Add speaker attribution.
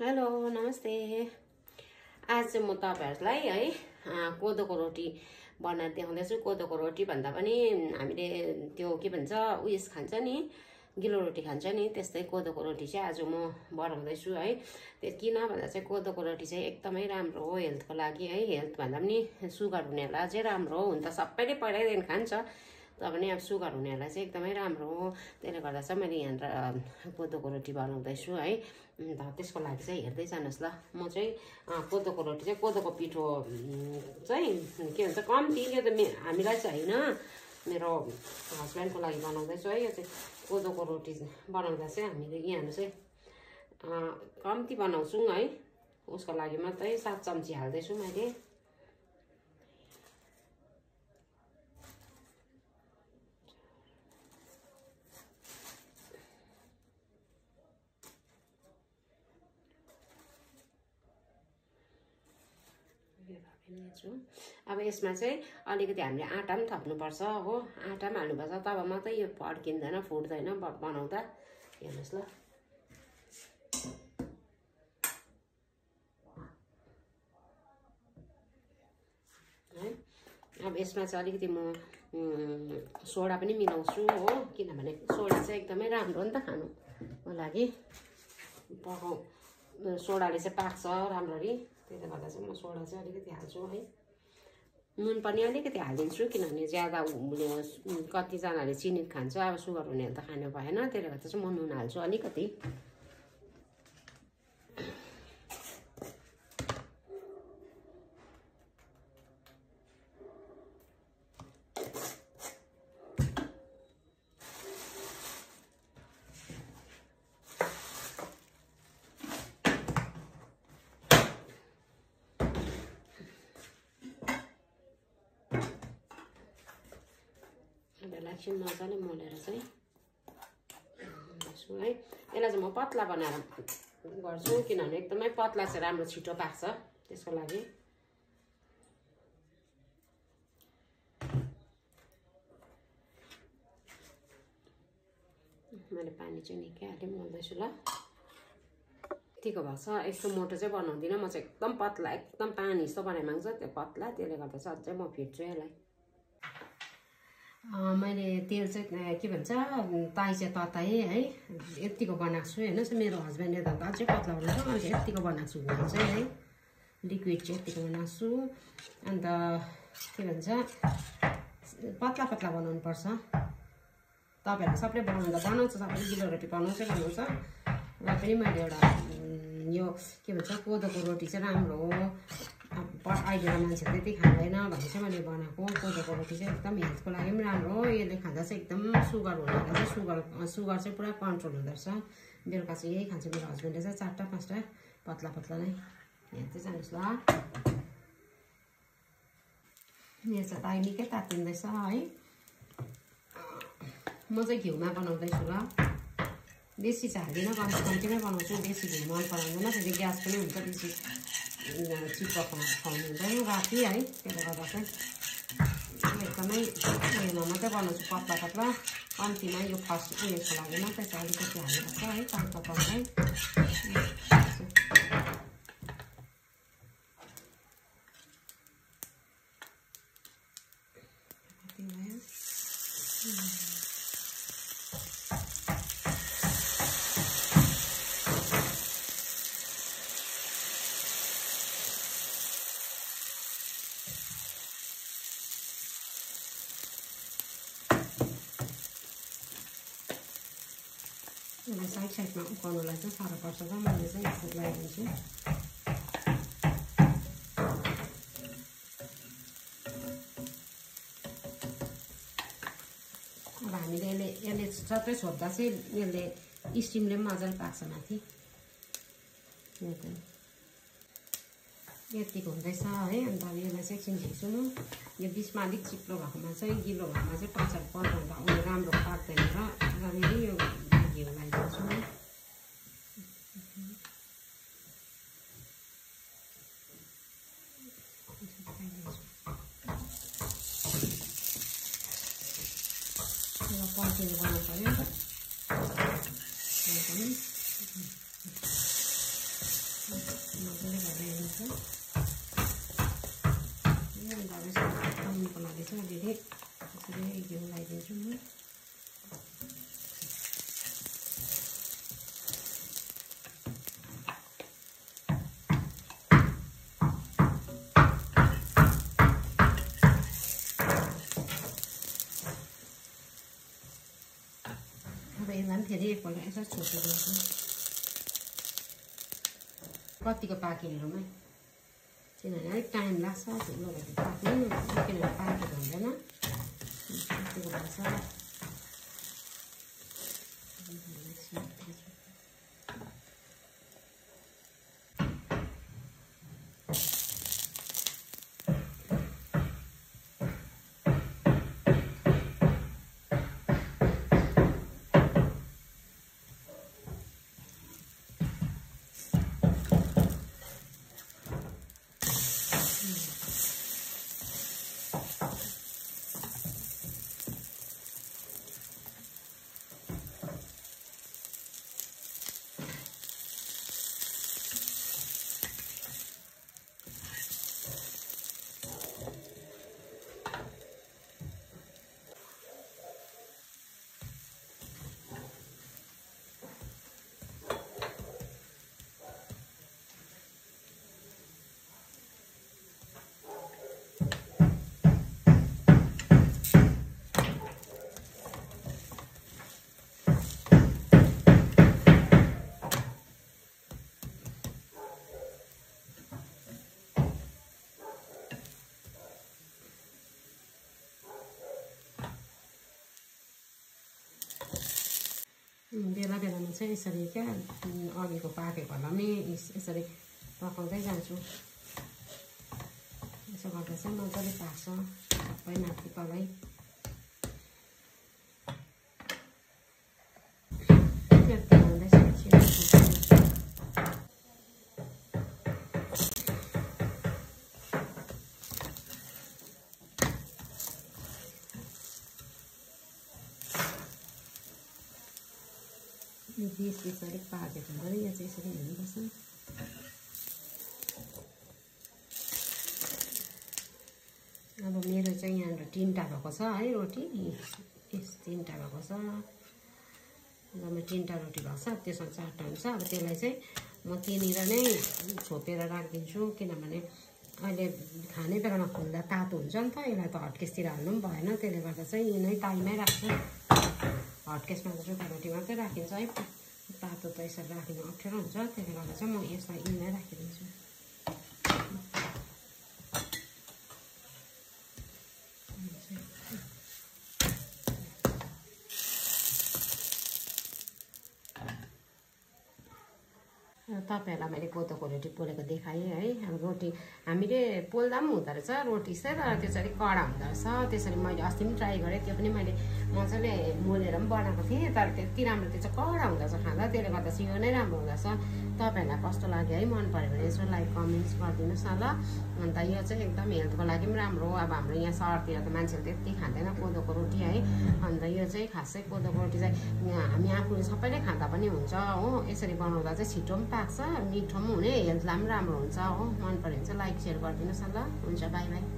Speaker 1: Hello नमस्ते। आज चाहिँ म तपाईहरुलाई है कोदोको रोटी बनाएर देखाउँदैछु। कोदोको रोटी भन्दा पनि हामीले त्यो के भन्छ उयस खान्छ नि, गिलो रोटी खान्छ नि, त्यस्तै कोदोको रोटी चाहिँ आज म बनाउँदैछु है। त्यो किन भन्दा चाहिँ कोदोको रोटी चाहिँ एकदमै राम्रो हो हेल्थको लागि है। हेल्थ भन्दा पनि सुगर हुनेलाई चाहिँ राम्रो हो। हुन त सबैले पहिल्यैदेखि खान्छ, तर पनि अब सुगर हुनेलाई चाहिँ एकदमै राम्रो हो। त्यसले गर्दा चाहिँ मैले यहाँ कोदोको रोटी बनाउँदैछु है। त्यसको लागि चाहिँ हेर्दै जानुहोस् ल। म चाहिँ कोदोको रोटी चाहिँ कोदोको पिठो चाहिँ के भन्छ कम्ती, यो त हामीलाई चाहिँ होइन, मेरो हस्बेन्डको लागि बनाउँदैछु है। यो चाहिँ कोदोको रोटी बनाउँदा चाहिँ हामीले यहाँ चाहिँ कम्ती बनाउँछौँ है। उसको लागि मात्रै 7 चम्ची हाल्दैछु मैले। अब यसमा चाहिँ अलिकति हामीले आटा पनि थप्नुपर्छ हो। आटा पनि हाल्नुपर्छ, तब मात्रै यो पड्किँदैन, फुट्दैन बनाउँदा। हेर्नुहोस् ल। है अब यसमा चाहिँ अलिकति म सोडा पनि मिलाउँछु हो, किनभने सोडा चाहिँ एकदमै राम्रो हो नि त खानुको लागि। सोडाले चाहिँ पाक्छ राम्ररी, त्यसले गर्दा चाहिँ म सोडा चाहिँ अलिकति हाल्छु है। नुन पनि अलिकति हालिदिन्छु, किनभने ज्यादा कतिजनाले चिनी खान्छ, अब सुगर हुनेले त खानु भएन, त्यसले गर्दा चाहिँ म नुन हाल्छु अलिकति। एकछिन मजाले मोलेर चाहिँ है। यसलाई चाहिँ म पतला बनाएर गर्छु, किनभने एकदमै पतला चाहिँ राम्रो छिटो पाक्छ, त्यसको लागि। मैले पानी चाहिँ निकै हालेँ, मोल्दैछु ल। यतिको भएको छ। यस्तो मोटो चाहिँ बनाउँदिनँ म चाहिँ, एकदम पतला, एकदम पानी जस्तो बनाइ माग्छ त्यो पतला। त्यसले गर्दा चाहिँ अझै म फिट्छु यसलाई। मैले तेल चाहिँ के भन्छ ताइचे तताएँ है, यतिको बनाएको छु। हेर्नुहोस् मेरो हस्बेन्डले त अझै पतला बनाउँछ, मैले चाहिँ यतिको बनाएको छु घुम चाहिँ है। लिक्विड चाहिँ यतिको बनाएको छु। अन्त के भन्छ पतला पतला बनाउनु पर्छ। तपाईँहरू सबले बनाउँछ, सबैले गिलो रोटी बनाउँछ। र पनि मैले एउटा यो के भन्छ कोदोको रोटी चाहिँ राम्रो हो, अहिलेको मान्छेले त्यति खाँदैन भने चाहिँ मैले बनाएको। कोदोको रोटी चाहिँ एकदम हेल्थको लागि पनि राम्रो हो। यसले खाँदा चाहिँ एकदम सुगर हुँदैन, सुगर चाहिँ पुरा कन्ट्रोल हुँदो रहेछ। बेलुका चाहिँ यही खान्छ मेरो हस्बेन्डले चाहिँ, 4-5टा पतला पतला नै। हेर्दै जानुहोस् ल। यो चाहिँ ताई निकै तातिँदैछ है। म चाहिँ घिउमा बनाउँदैछु ल। बेसी चाहिँ हाल्दिनँ, कम्ती नै बनाउँछु। बेसी घिउ मन पराउँदैन, फेरि ग्यास पनि हुन्छ, बेसी चिप्लो खुवाउनु हुँदैन राति है। त्यसले गर्दा चाहिँ एकदमै उयोमा मात्रै बनाउँछु, पतला पतला कम्तीमा। यो फर्स्ट उयोको लागि मात्रै चाहिँ अलिकति हाल्नुपर्छ है, तड्का पर्दै। यसलाई साइडमा उकाउनुलाई चाहिँ साह्रो पर्छ त, मैले चाहिँ यसो लगाइदिन्छु। अब हामीले यसले सबै छोड्दा चाहिँ यसले स्टिमले पनि मजाले पाक्छ माथि। यतिको हुँदैछ है। अन्त अब यसलाई चाहिँ एकछिन झिक्छु म। यो बिचमा अलिक चिप्लो भएकोमा चाहिँ, गिलो भएकोमा चाहिँ पर्छ उयो राम्रो पाक्दैन र फेरि यो घिउ लगाइदिन्छु म। कन्टिन्यू गर्नु पर्यो। मजाले भएर हेर्नुहोस् अन्त अब यसो बनाउनुको लागि चाहिँ अलिअलि यसरी घिउ लगाइदिन्छु म अब यसलाई फेरि एकपल्ट यसो छोपिदिन्छु कतिको पाकेहरूमा किनभने अलिक टाइम लाग्छ ढुङ्गाहरू पाक्नु किनभने पाकेको हुँदैन कतिको भन्छ बेला बेलामा चाहिँ यसरी क्या अघिको पाकेकोहरूलाई पनि यसरी पकाउँदै जान्छु यसो गर्दा चाहिँ मजाले पाक्छ सबै माथि तलै यो बिच अलिक पाकेको हुन्छ यहाँ चाहिँ यसरी हेर्नुपर्छ अब मेरो चाहिँ यहाँनिर 3टा भएको छ है रोटी 3टा भएको छ जम्मा 3टा रोटी भएको छ त्यसमा 4टा हुन्छ अब त्यसलाई चाहिँ म त्यहीँनिर नै छोपेर राखिदिन्छु किनभने अहिले खाने बेलामा खुल्दा तातो हुन्छ नि त यसलाई त हटकेसतिर हाल्नु पनि भएन त्यसले गर्दा चाहिँ यहीँ ताईमै राख्छु हटकेसमा त सुक्खा रोटी मात्रै राखिन्छ है तातो त यसरी राख्नु अप्ठ्यारो हुन्छ त्यसले गर्दा चाहिँ म यसलाई यहीँमै राखिदिन्छु तपाईँहरूलाई मैले कोदोको रोटी पोलेको देखाएँ है अब रोटी हामीले पोल्दा पनि हुँदो रहेछ रोटी चाहिँ तर त्यो चाहिँ अलिक कडा हुँदो रहेछ त्यसरी मैले अस्ति पनि ट्राई गरेँ त्यो पनि मैले मजाले मोलेर पनि बनाएको थिएँ तर त्यति राम्रो त्यो चाहिँ कडा हुँदो रहेछ खाँदा त्यसले गर्दा चाहिँ यो नै राम्रो हुँदो रहेछ तपाईँहरूलाई कस्तो लाग्यो है मन पऱ्यो भने यसो लाइक कमेन्ट्स गरिदिनुहोस् न ल अन्त यो चाहिँ एकदम हेल्थको लागि पनि राम्रो हो अब हाम्रो यहाँ सहरतिर त मान्छेले त्यति खाँदैन कोदोको रोटी है अन्त यो चाहिँ खासै कोदोको रोटी चाहिँ हामी आफूले सबैले खाँदा पनि हुन्छ हो यसरी बनाउँदा चाहिँ छिटो पनि पाक्छ मिठो पनि हुने हेल्थलाई पनि राम्रो हुन्छ हो मन पऱ्यो भने चाहिँ लाइक सेयर गरिदिनुहोस् न ल हुन्छ बाई बाई